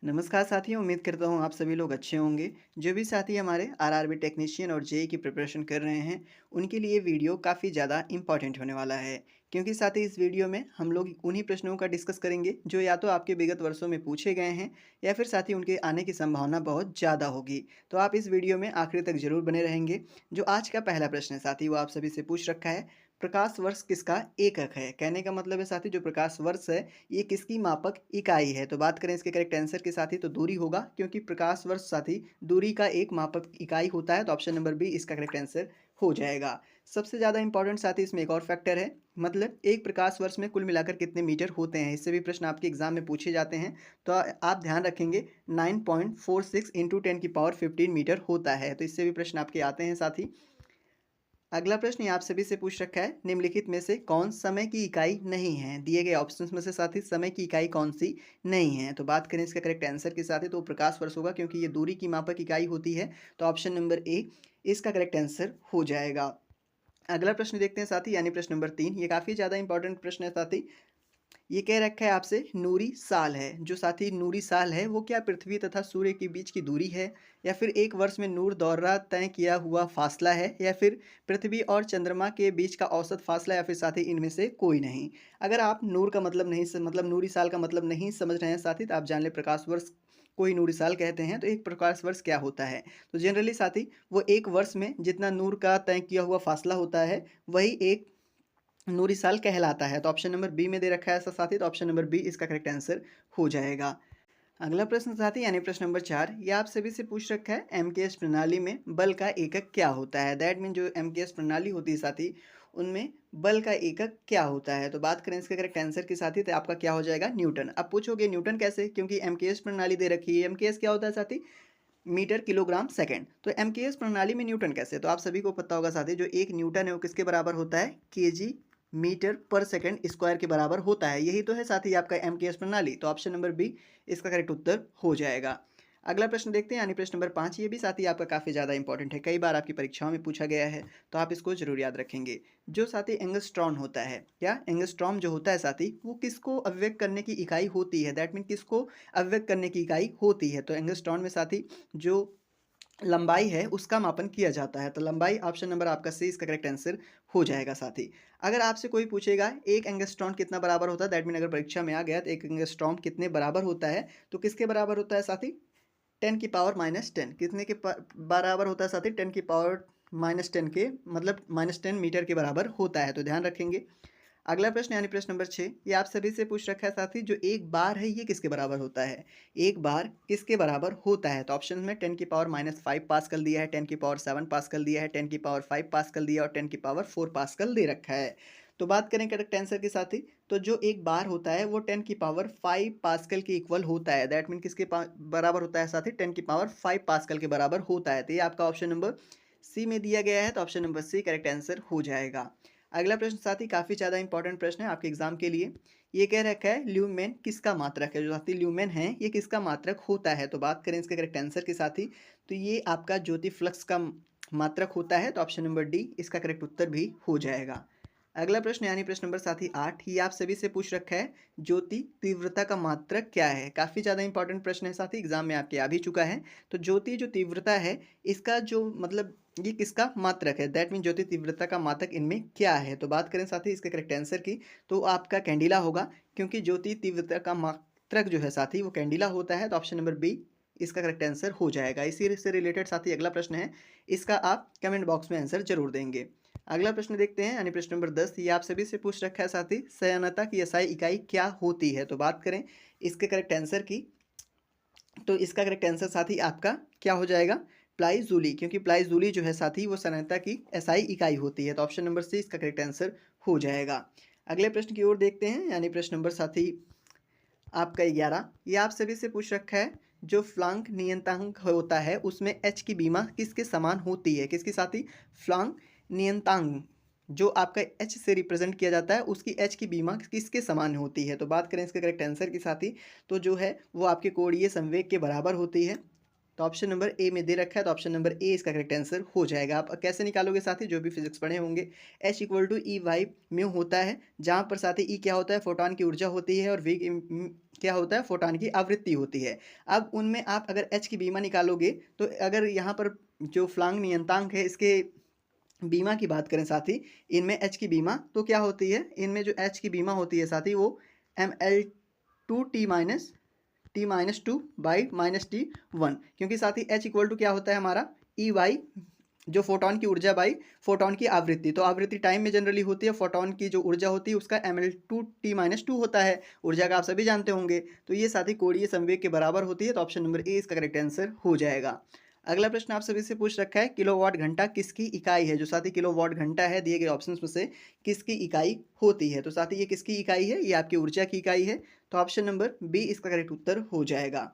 नमस्कार साथियों, उम्मीद करता हूँ आप सभी लोग अच्छे होंगे। जो भी साथी हमारे आरआरबी टेक्नीशियन और जेईई की प्रिपरेशन कर रहे हैं, उनके लिए वीडियो काफ़ी ज़्यादा इम्पॉर्टेंट होने वाला है। क्योंकि साथ ही इस वीडियो में हम लोग उन्हीं प्रश्नों का डिस्कस करेंगे जो या तो आपके विगत वर्षों में पूछे गए हैं या फिर साथ ही उनके आने की संभावना बहुत ज़्यादा होगी। तो आप इस वीडियो में आखिर तक ज़रूर बने रहेंगे। जो आज का पहला प्रश्न है साथी, वो आप सभी से पूछ रखा है, प्रकाश वर्ष किसका एकक है? कहने का मतलब है साथी, जो प्रकाश वर्ष है ये किसकी मापक इकाई है? तो बात करें इसके करेक्ट आंसर की साथी, तो दूरी होगा, क्योंकि प्रकाश वर्ष साथी दूरी का एक मापक इकाई होता है। तो ऑप्शन नंबर बी इसका करेक्ट आंसर हो जाएगा। सबसे ज़्यादा इंपॉर्टेंट साथी इसमें एक और फैक्टर है, मतलब एक प्रकाश वर्ष में कुल मिलाकर कितने मीटर होते हैं, इससे भी प्रश्न आपके एग्जाम में पूछे जाते हैं। तो आप ध्यान रखेंगे 9.46 इंटू 10 की पावर 15 मीटर होता है। तो इससे भी प्रश्न आपके आते हैं साथी। अगला प्रश्न ये आप सभी से पूछ रखा है, निम्नलिखित में से कौन समय की इकाई नहीं है? दिए गए ऑप्शंस में से साथी समय की इकाई कौन सी नहीं है? तो बात करें इसका करेक्ट आंसर के साथ ही, तो प्रकाश वर्ष होगा, क्योंकि ये दूरी की मापक इकाई होती है। तो ऑप्शन नंबर ए इसका करेक्ट आंसर हो जाएगा। अगला प्रश्न देखते हैं साथी, यानी प्रश्न नंबर 3। ये काफ़ी ज़्यादा इंपॉर्टेंट प्रश्न है साथी। ये कह रखा है आपसे, नूरी साल है, जो साथी नूरी साल है वो क्या पृथ्वी तथा सूर्य के बीच की दूरी है, या फिर एक वर्ष में नूर दौरा तय किया हुआ फासला है, या फिर पृथ्वी और चंद्रमा के बीच का औसत फासला, या फिर साथी इनमें से कोई नहीं। अगर आप नूर का मतलब नहीं मतलब नूरी साल का मतलब नहीं समझ रहे हैं साथी, तो आप जान ले प्रकाश वर्ष को ही नूरी साल कहते हैं। तो एक प्रकाश वर्ष क्या होता है? तो जनरली साथी वो एक वर्ष में जितना नूर का तय किया हुआ फासला होता है, वही एक नूरी साल कहलाता है। तो ऑप्शन नंबर बी में दे रखा है ऐसा साथी, तो ऑप्शन नंबर बी इसका करेक्ट आंसर हो जाएगा। अगला प्रश्न साथी, यानी प्रश्न नंबर 4, ये आप सभी से पूछ रखा है, एमकेएस प्रणाली में बल का एकक क्या होता है? दैट मीन जो एमकेएस प्रणाली होती है साथी, उनमें बल का एकक क्या होता है? तो बात करें इसके करेक्ट आंसर के साथी, तो आपका क्या हो जाएगा? न्यूटन। अब पूछोगे न्यूटन कैसे, क्योंकि एमकेएस प्रणाली दे रखी है। एमकेएस क्या होता है साथी? Metre kilogram second. तो एमकेएस प्रणाली में न्यूटन कैसे? तो आप सभी को पता होगा साथी, जो एक न्यूटन है वो किसके बराबर होता है? केजी मीटर पर सेकंड स्क्वायर के बराबर होता है। यही तो है साथी आपका एमकेएस प्रणाली। तो ऑप्शन नंबर बी इसका करेक्ट उत्तर हो जाएगा। अगला प्रश्न देखते हैं, यानी प्रश्न नंबर 5। ये भी साथी आपका काफ़ी ज़्यादा इंपॉर्टेंट है, कई बार आपकी परीक्षाओं में पूछा गया है, तो आप इसको जरूर याद रखेंगे। जो साथी एंगस्ट्रॉन होता है, क्या एंगस्ट्रॉम जो होता है साथी, वो किसको अव्यक्त करने की इकाई होती है? दैट मीन किसको अव्यक्त करने की इकाई होती है? तो एंगस्ट्रॉन में साथी जो लंबाई है उसका मापन किया जाता है। तो लंबाई ऑप्शन नंबर आपका सी इसका करेक्ट आंसर हो जाएगा साथी। अगर आपसे कोई पूछेगा एक एंगस्ट्रॉम कितना बराबर होता है, दैट मीन अगर परीक्षा में आ गया तो एक एंगस्ट्रॉम कितने बराबर होता है, तो किसके बराबर होता है साथी? 10 की पावर -10। कितने के बराबर होता है साथी? 10 की पावर -10 के, मतलब -10 मीटर के बराबर होता है। तो ध्यान रखेंगे। अगला प्रश्न, यानी प्रश्न नंबर 6, ये आप सभी से पूछ रखा है साथी, जो एक बार है ये किसके बराबर होता है? एक बार किसके बराबर होता है? तो ऑप्शन में 10 की पावर -5 पास्कल दिया है, 10 की पावर 7 पास्कल दिया है, 10 की पावर 5 पास्कल दिया और 10 की पावर 4 पास्कल दे रखा है। तो बात करें करेक्ट आंसर के साथी, तो जो एक बार होता है वो 10 की पावर 5 पास्कल के इक्वल होता है। दैट मीन किसके बराबर होता है साथी? 10 की पावर 5 पास्कल के बराबर होता है। तो ये आपका ऑप्शन नंबर सी में दिया गया है। तो option number C correct answer हो जाएगा। अगला प्रश्न साथी काफ़ी ज़्यादा इंपॉर्टेंट प्रश्न है आपके एग्जाम के लिए। ये कह रखा है, ल्यूमेन किसका मात्रक है? जो साथी ल्यूमेन है ये किसका मात्रक होता है? तो बात करें इसके करेक्ट आंसर के साथी, तो ये आपका ज्योति फ्लक्स का मात्रक होता है। तो ऑप्शन नंबर डी इसका करेक्ट उत्तर भी हो जाएगा। अगला प्रश्न, यानी प्रश्न नंबर साथी 8, ये आप सभी से पूछ रखा है, ज्योति तीव्रता का मात्रक क्या है? काफ़ी ज़्यादा इंपॉर्टेंट प्रश्न है साथी, एग्जाम में आपके आ भी चुका है। तो ज्योति जो तीव्रता है, इसका जो मतलब ये किसका मात्रक है? दैट मीन ज्योति तीव्रता का मात्रक इनमें क्या है? तो बात करें साथी इसके करेक्ट आंसर की, तो आपका कैंडिला होगा, क्योंकि ज्योति तीव्रता का मात्रक जो है साथी वो कैंडिला होता है। तो ऑप्शन नंबर बी इसका करेक्ट आंसर हो जाएगा। इसी से रिलेटेड साथी अगला प्रश्न है, इसका आप कमेंट बॉक्स में आंसर जरूर देंगे। अगला प्रश्न देखते हैं, यानी प्रश्न नंबर 10, ये आप सभी से पूछ रखा है साथी, संयनता की एसआई इकाई क्या होती है? तो बात करें इसके करेक्ट आंसर की, तो इसका करेक्ट आंसर साथी आपका क्या हो जाएगा? प्लाई जूली, क्योंकि प्लाई जूली जो है साथी वो संयंत्रता की एसआई इकाई होती है। तो ऑप्शन नंबर सी इसका करेक्ट आंसर हो जाएगा। अगले प्रश्न की ओर देखते हैं, यानी प्रश्न नंबर साथी आपका 11, ये आप सभी से पूछ रखा है, जो फ्लांक नियतांक होता है उसमें एच की बीमा किसके समान होती है? किसकी साथी? फ्लांक नियतांक जो आपका एच से रिप्रेजेंट किया जाता है, उसकी एच की बीमा किसके समान होती है? तो बात करें इसके करेक्ट आंसर की साथी, तो जो है वो आपके कोणीय संवेग के बराबर होती है। तो ऑप्शन नंबर ए में दे रखा है, तो ऑप्शन नंबर ए इसका करेक्ट आंसर हो जाएगा। आप कैसे निकालोगे साथी? जो भी फिजिक्स पढ़े होंगे, H equal to E Y mu होता है, जहाँ पर साथी ई क्या होता है? फोटोन की ऊर्जा होती है, और वी क्या होता है, फोटॉन की आवृत्ति होती है। अब उनमें आप अगर एच की बीमा निकालोगे तो अगर यहाँ पर जो फ्लांग नियतांक है इसके बीमा की बात करें साथी, इनमें एच की बीमा तो क्या होती है, इनमें जो एच की बीमा होती है साथी वो ml2t-2/-t1, क्योंकि साथी एच इक्वल टू क्या होता है हमारा ई वाई, जो फोटोन की ऊर्जा बाई फोटोन की आवृत्ति। तो आवृत्ति टाइम में जनरली होती है, फोटोन की जो ऊर्जा होती है उसका ml2t-2 होता है, ऊर्जा का आप सभी जानते होंगे। तो ये साथी कोणीय संवेग के बराबर होती है। तो ऑप्शन नंबर ए इसका करेक्ट आंसर हो जाएगा। अगला प्रश्न आप सभी से पूछ रखा है, किलोवाट घंटा किसकी इकाई है। जो साथी किलोवाट घंटा है दिए गए ऑप्शंस में से किसकी इकाई होती है। तो साथी ये किसकी इकाई है, ये आपकी ऊर्जा की इकाई है। तो ऑप्शन नंबर बी इसका करेक्ट उत्तर हो जाएगा।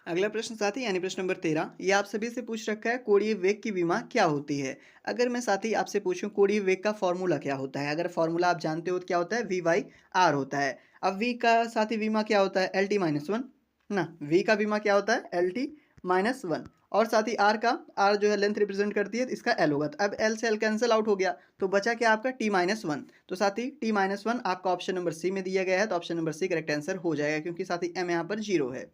अगला प्रश्न साथी यानी प्रश्न नंबर 13, ये आप सभी से पूछ रखा है, कोणीय वेग की विमा क्या होती है। अगर मैं साथी आपसे पूछूं कोणीय वेग का फॉर्मूला क्या होता है, अगर फॉर्मूला आप जानते हो तो क्या होता है, वी बाई आर होता है। अब वी का साथी विमा क्या होता है, एल टी माइनस वन ना, वी का विमा क्या होता है, एल टी माइनस वन। और साथ ही आर का, आर जो है लेंथ रिप्रेजेंट करती है, इसका एल होगा। तो अब एल से एल कैंसिल आउट हो गया, तो बचा क्या आपका टी माइनस वन। तो साथ ही टी माइनस वन आपका ऑप्शन नंबर सी में दिया गया है। तो option number C correct answer हो जाएगा, क्योंकि साथ ही एम यहाँ पर जीरो है।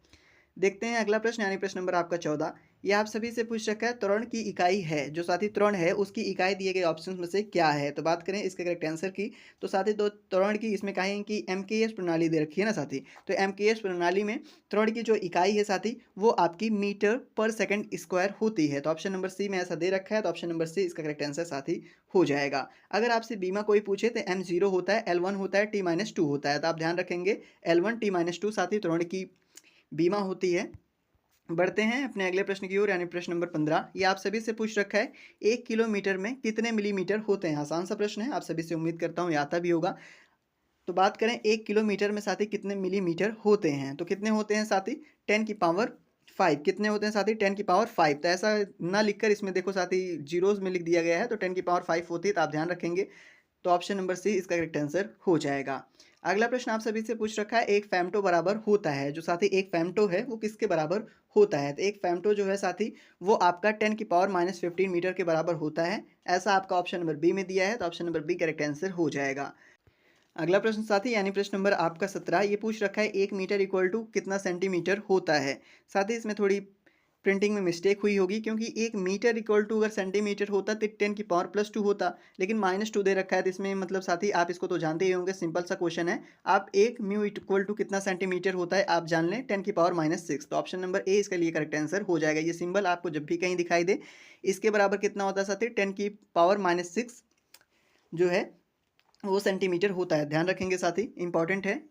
देखते हैं अगला प्रश्न यानी प्रश्न नंबर आपका 14, ये आप सभी से पूछ रखा है, त्वरण की इकाई है। जो साथी त्वरण है उसकी इकाई दिए गए ऑप्शंस में से क्या है। तो बात करें इसके करेक्ट आंसर की, तो साथी दो त्वरण की इसमें कहें कि एमकेएस प्रणाली दे रखी है ना साथी। तो एमकेएस प्रणाली में त्वरण की जो इकाई है साथी वो आपकी मीटर पर सेकंड स्क्वायर होती है। तो ऑप्शन नंबर सी में ऐसा दे रखा है। तो ऑप्शन नंबर सी इसका करेक्ट आंसर साथी हो जाएगा। अगर आपसे बीमा कोई पूछे तो एम जीरो होता है, एल वन होता है, टी माइनस टू होता है। तो आप ध्यान रखेंगे L one T minus two साथी त्वरण की बीमा होती है। बढ़ते हैं अपने अगले प्रश्न की ओर यानी प्रश्न नंबर 15, ये आप सभी से पूछ रखा है, 1 किलोमीटर में कितने मिलीमीटर होते हैं। आसान सा प्रश्न है, आप सभी से उम्मीद करता हूँ ये आता भी होगा। तो बात करें 1 किलोमीटर में साथी कितने मिलीमीटर होते हैं, तो कितने होते हैं साथी, 10⁵ कितने होते हैं साथी, 10⁵। तो ऐसा ना लिखकर इसमें देखो साथी जीरोज में लिख दिया गया है, तो 10⁵ होती है। तो आप ध्यान रखेंगे। तो ऑप्शन नंबर सी इसका करेक्ट आंसर हो जाएगा। अगला प्रश्न आप सभी से पूछ रखा है, एक फेमटो बराबर होता है। जो साथी एक फेमटो है वो किसके बराबर होता है। तो एक फेमटो जो है साथी वो आपका 10⁻⁻15 मीटर के बराबर होता है। ऐसा आपका ऑप्शन नंबर बी में दिया है। तो option number B correct answer हो जाएगा। अगला प्रश्न साथी यानी प्रश्न नंबर आपका 17, ये पूछ रखा है, 1 मीटर इक्वल टू कितना सेंटीमीटर होता है। साथ ही इसमें थोड़ी प्रिंटिंग में मिस्टेक हुई होगी, क्योंकि 1 मीटर इक्वल टू अगर सेंटीमीटर होता तो 10⁻+2 होता, लेकिन -2 दे रखा है। तो इसमें मतलब साथी आप इसको तो जानते ही होंगे, सिंपल सा क्वेश्चन है। आप 1 म्यू इक्वल टू कितना सेंटीमीटर होता है आप जान लें, 10⁻⁻6। तो ऑप्शन नंबर ए इसके लिए करेक्ट आंसर हो जाएगा। ये सिंबल आपको जब भी कहीं दिखाई दे, इसके बराबर कितना होता है साथी, 10⁻⁻6 जो है वो सेंटीमीटर होता है। ध्यान रखेंगे साथी, इंपॉर्टेंट है।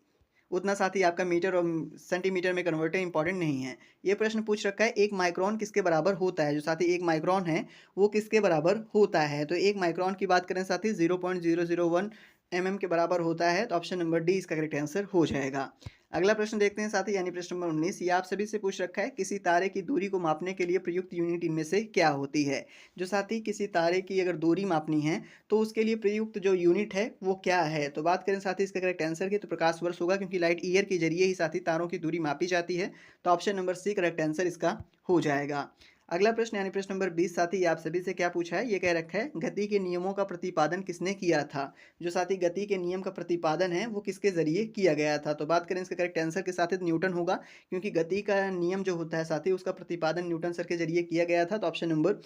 उतना साथी आपका मीटर और सेंटीमीटर में कन्वर्टर इंपॉर्टेंट नहीं है। ये प्रश्न पूछ रखा है, 1 माइक्रोन किसके बराबर होता है। जो साथी 1 माइक्रोन है वो किसके बराबर होता है। तो 1 माइक्रोन की बात करें साथी 0.001 mm के बराबर होता है। तो ऑप्शन नंबर डी इसका करेक्ट आंसर हो जाएगा। अगला प्रश्न देखते हैं साथी यानी प्रश्न नंबर 19, ये आप सभी से पूछ रखा है, किसी तारे की दूरी को मापने के लिए प्रयुक्त यूनिट इनमें से क्या होती है। जो साथी किसी तारे की अगर दूरी मापनी है तो उसके लिए प्रयुक्त जो यूनिट है वो क्या है। तो बात करें साथी इसका करेक्ट आंसर की, तो प्रकाश वर्ष होगा, क्योंकि लाइट ईयर के जरिए ही साथी तारों की दूरी मापी जाती है। तो option number C correct answer इसका हो जाएगा। अगला प्रश्न यानी प्रश्न नंबर 20 साथी, ये आप सभी से क्या पूछा है, ये कह रखा है, गति के नियमों का प्रतिपादन किसने किया था। जो साथी गति के नियम का प्रतिपादन है वो किसके जरिए किया गया था। तो बात करें इसका करेक्ट आंसर के साथ न्यूटन होगा, क्योंकि गति का नियम जो होता है साथी उसका प्रतिपादन न्यूटन सर के जरिए किया गया था। तो ऑप्शन नंबर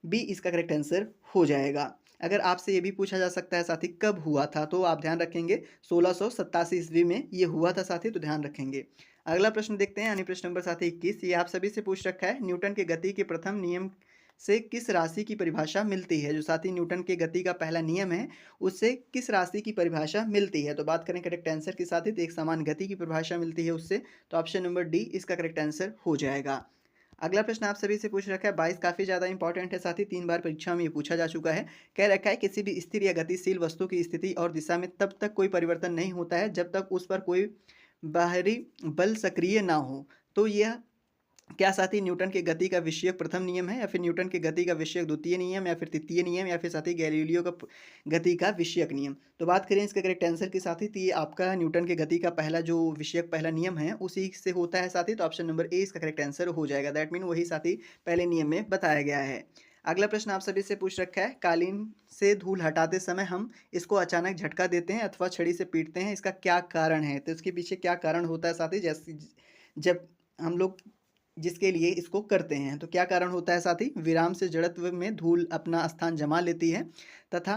बी इसका करेक्ट आंसर हो जाएगा। अगर आपसे ये भी पूछा जा सकता है साथी कब हुआ था, तो आप ध्यान रखेंगे 1687 ईस्वी में ये हुआ था साथी। तो ध्यान रखेंगे। अगला प्रश्न देखते हैं यानी प्रश्न नंबर साथी 21, ये आप सभी से पूछ रखा है, न्यूटन के गति के प्रथम नियम से किस राशि की परिभाषा मिलती है। जो साथी न्यूटन के गति का पहला नियम है उससे किस राशि की परिभाषा मिलती है। तो बात करें करेक्ट आंसर के साथ ही, तो एक समान गति की परिभाषा मिलती है उससे। तो ऑप्शन नंबर डी इसका करेक्ट आंसर हो जाएगा। अगला प्रश्न आप सभी से पूछ रखा है 22, काफ़ी ज़्यादा इंपॉर्टेंट है साथी, 3 बार परीक्षा में ये पूछा जा चुका है। कह रखा है, किसी भी स्थिर या गतिशील वस्तु की स्थिति और दिशा में तब तक कोई परिवर्तन नहीं होता है जब तक उस पर कोई बाहरी बल सक्रिय ना हो। तो यह क्या साथी न्यूटन के गति का विषयक प्रथम नियम है, या फिर न्यूटन के गति का विषयक द्वितीय नियम, या फिर तृतीय नियम, या फिर साथी गैलीलियो का गति का विषयक नियम। तो बात करें इसका करेक्ट आंसर के साथी, तो ये आपका न्यूटन के गति का पहला जो विषयक पहला नियम है उसी से होता है साथी। तो ऑप्शन नंबर ए इसका करेक्ट आंसर हो जाएगा। दैट मीन वही साथी पहले नियम में बताया गया है। अगला प्रश्न आप सभी से पूछ रखा है, कालीन से धूल हटाते समय हम इसको अचानक झटका देते हैं अथवा छड़ी से पीटते हैं, इसका क्या कारण है? तो इसके पीछे क्या कारण होता है साथी? जैसे जब हम लोग जिसके लिए इसको करते हैं, तो क्या कारण होता है साथी? विराम से जड़त्व में धूल अपना स्थान जमा लेती है तथा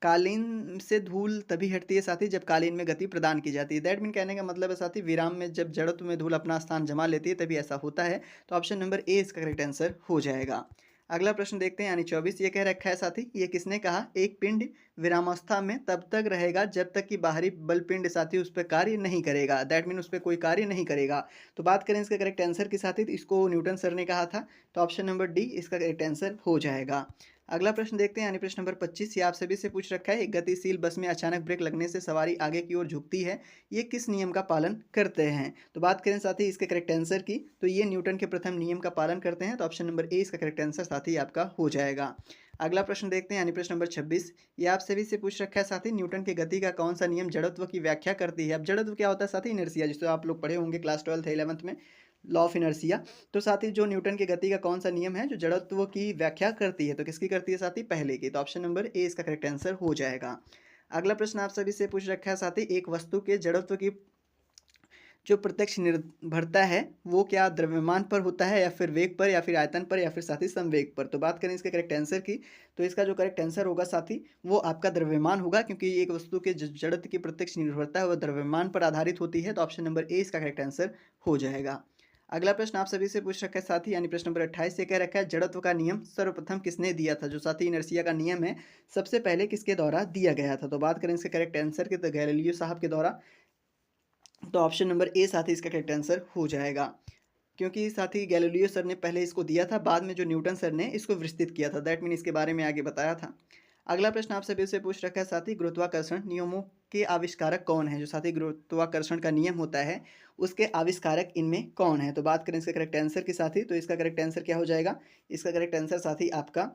कालीन से धूल तभी हटती है साथी जब कालीन में गति प्रदान की जाती है। दैट मीन कहने का मतलब है साथी, विराम में जब जड़त्व में धूल अपना स्थान जमा लेती है तभी ऐसा होता है। तो ऑप्शन नंबर ए इसका करेक्ट आंसर हो जाएगा। अगला प्रश्न देखते हैं, यानी 24 ये कह रखा है साथी, ये किसने कहा? एक पिंड विरामावस्था में तब तक रहेगा जब तक कि बाहरी बल पिंड साथी उस पर कार्य नहीं करेगा। दैट मीन उस पर कोई कार्य नहीं करेगा। तो बात करें इसका करेक्ट आंसर की साथी, तो इसको न्यूटन सर ने कहा था। तो ऑप्शन नंबर डी इसका करेक्ट आंसर हो जाएगा। अगला प्रश्न देखते हैं, यानी प्रश्न नंबर 25 ये आप सभी से पूछ रखा है, एक गतिशील बस में अचानक ब्रेक लगने से सवारी आगे की ओर झुकती है, ये किस नियम का पालन करते हैं? तो बात करें साथी इसके करेक्ट आंसर की, तो ये न्यूटन के प्रथम नियम का पालन करते हैं। तो ऑप्शन नंबर ए इसका करेक्ट आंसर साथी आपका हो जाएगा। अगला प्रश्न देखते हैं, यानी प्रश्न नंबर 26 ये आप सभी से पूछ रखा है साथी, न्यूटन की गति का कौन सा नियम जड़त्व की व्याख्या करती है? अब जड़त्व क्या होता है साथी? इनर्शिया, जिसको आप लोग पढ़े होंगे क्लास 12 या 11th में, लॉ ऑफ इनर्शिया। तो साथ ही जो न्यूटन की गति का कौन सा नियम है जो जड़त्व की व्याख्या करती है? तो किसकी करती है साथी? पहले की। तो ऑप्शन नंबर ए इसका करेक्ट आंसर हो जाएगा। अगला प्रश्न आप सभी से पूछ रखा है साथी, एक वस्तु के जड़त्व की जो प्रत्यक्ष निर्भरता है वो क्या द्रव्यमान पर होता है, या फिर वेग पर, या फिर आयतन पर, या फिर साथी संवेग पर? तो बात करें इसके करेक्ट आंसर की, तो इसका जो करेक्ट आंसर होगा साथी वो आपका द्रव्यमान होगा, क्योंकि एक वस्तु के जड़त्व की प्रत्यक्ष निर्भरता है वो द्रव्यमान पर आधारित होती है। तो ऑप्शन नंबर ए इसका करेक्ट आंसर हो जाएगा। अगला प्रश्न आप सभी से पूछ रखा है साथी, यानी प्रश्न नंबर 28 से कह रखा है, जड़त्व का नियम सर्वप्रथम किसने दिया था? जो साथी इनर्शिया का नियम है सबसे पहले किसके द्वारा दिया गया था? तो बात करें इसके करेक्ट आंसर की, तो गैलीलियो साहब के द्वारा। तो ऑप्शन नंबर ए साथी इसका करेक्ट आंसर हो जाएगा, क्योंकि साथी गैलीलियो सर ने पहले इसको दिया था, बाद में जो न्यूटन सर ने इसको विस्तृत किया था। दैट मीन इसके बारे में आगे बताया था। अगला प्रश्न आप सभी से पूछ रखा है साथी, गुरुत्वाकर्षण नियमों के आविष्कारक कौन है? जो साथी गुरुत्वाकर्षण का नियम होता है उसके आविष्कारक इनमें कौन है? तो बात करें इसके करेक्ट आंसर की साथी, तो इसका करेक्ट आंसर क्या हो जाएगा? इसका करेक्ट आंसर साथी आपका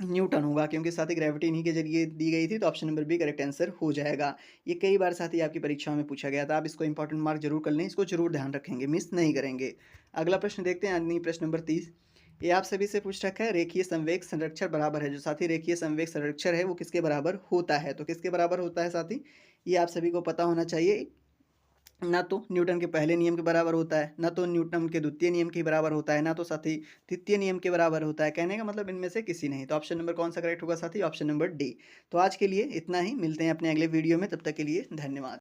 न्यूटन होगा, क्योंकि साथी ग्रेविटी इन्हीं के जरिए दी गई थी। तो option number B correct answer हो जाएगा। ये कई बार साथी आपकी परीक्षाओं में पूछा गया था, आप इसको इंपॉर्टेंट मार्क जरूर कर लें, इसको जरूर ध्यान रखेंगे, मिस नहीं करेंगे। अगला प्रश्न देखते हैं, यानी प्रश्न नंबर 30 ये आप सभी से पूछ रखा है, रेखीय संवेग संरक्षण बराबर है। जो साथी रेखीय संवेग संरक्षण है वो किसके बराबर होता है? तो किसके बराबर होता है साथी? ये आप सभी को पता होना चाहिए। ना तो न्यूटन के पहले नियम के बराबर होता है, ना तो न्यूटन के द्वितीय नियम के बराबर होता है, ना तो साथी तृतीय नियम के बराबर होता है। कहने का मतलब इनमें से किसी नहीं। तो ऑप्शन नंबर कौन सा करेक्ट होगा साथी? Option number D. तो आज के लिए इतना ही, मिलते हैं अपने अगले वीडियो में, तब तक के लिए धन्यवाद।